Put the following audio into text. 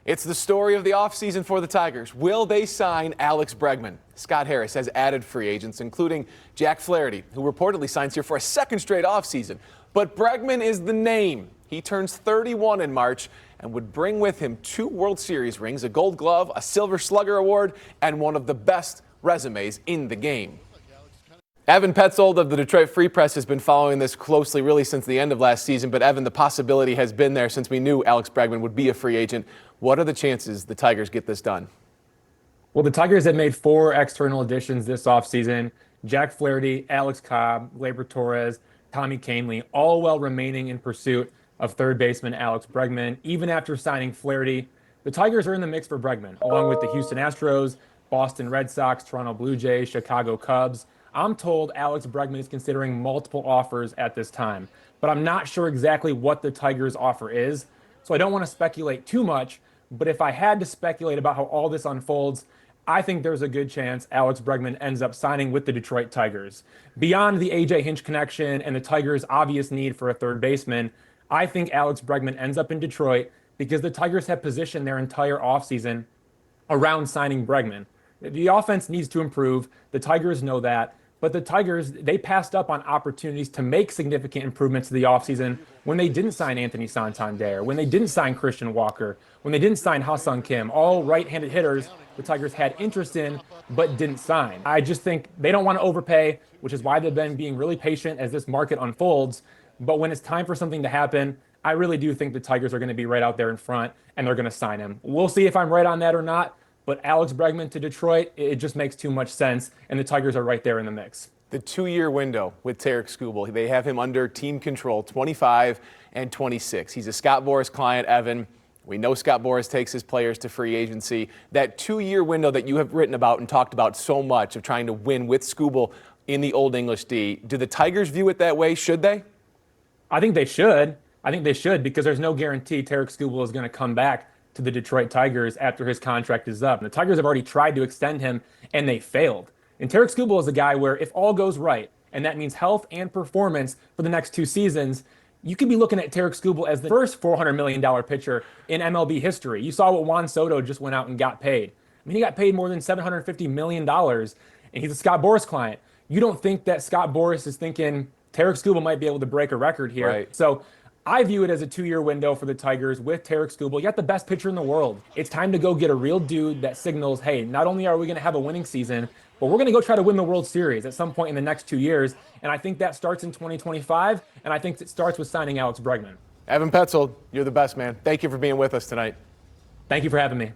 It's the story of the offseason for the Tigers. Will they sign Alex Bregman? Scott Harris has added free agents, including Jack Flaherty, who reportedly signs here for a second straight offseason. But Bregman is the name. He turns 31 in March and would bring with him 2 World Series rings, a Gold Glove, a Silver Slugger Award, and one of the best resumes in the game. Evan Petzold of the Detroit Free Press has been following this closely really since the end of last season. But Evan, the possibility has been there since we knew Alex Bregman would be a free agent. What are the chances the Tigers get this done? Well, the Tigers have made 4 external additions this offseason. Jack Flaherty, Alex Cobb, Gleyber Torres, Tommy Kahnle, all while remaining in pursuit of third baseman Alex Bregman. Even after signing Flaherty, the Tigers are in the mix for Bregman, along with the Houston Astros, Boston Red Sox, Toronto Blue Jays, Chicago Cubs. I'm told Alex Bregman is considering multiple offers at this time, but I'm not sure exactly what the Tigers' offer is, so I don't want to speculate too much. But if I had to speculate about how all this unfolds, I think there's a good chance Alex Bregman ends up signing with the Detroit Tigers. Beyond the A.J. Hinch connection and the Tigers' obvious need for a third baseman, I think Alex Bregman ends up in Detroit because the Tigers have positioned their entire offseason around signing Bregman. The offense needs to improve. The Tigers know that. But the Tigers, they passed up on opportunities to make significant improvements to the offseason when they didn't sign Anthony Santander, when they didn't sign Christian Walker, when they didn't sign Ha-Seong Kim, all right-handed hitters the Tigers had interest in but didn't sign. I just think they don't want to overpay, which is why they've been being really patient as this market unfolds. But when it's time for something to happen, I really do think the Tigers are going to be right out there in front and they're going to sign him. We'll see if I'm right on that or not. But Alex Bregman to Detroit, it just makes too much sense, and the Tigers are right there in the mix. The 2-year window with Tarik Skubal, they have him under team control, 25 and 26. He's a Scott Boras client, Evan. We know Scott Boras takes his players to free agency. That 2-year window that you have written about and talked about so much of trying to win with Skubal in the Old English D, do the Tigers view it that way? Should they? I think they should. Because there's no guarantee Tarik Skubal is going to come back to the Detroit Tigers after his contract is up. And the Tigers have already tried to extend him, and they failed. And Tarik Skubal is a guy where if all goes right, and that means health and performance for the next 2 seasons, you could be looking at Tarik Skubal as the first $400 million pitcher in MLB history. You saw what Juan Soto just went out and got paid. I mean, he got paid more than $750 million, and he's a Scott Boras client. You don't think that Scott Boras is thinking Tarik Skubal might be able to break a record here? Right. So I view it as a 2-year window for the Tigers with Tarik Skubal. You got the best pitcher in the world. It's time to go get a real dude that signals, hey, not only are we going to have a winning season, but we're going to go try to win the World Series at some point in the next 2 years. And I think that starts in 2025, and I think it starts with signing Alex Bregman. Evan Petzold, you're the best, man. Thank you for being with us tonight. Thank you for having me.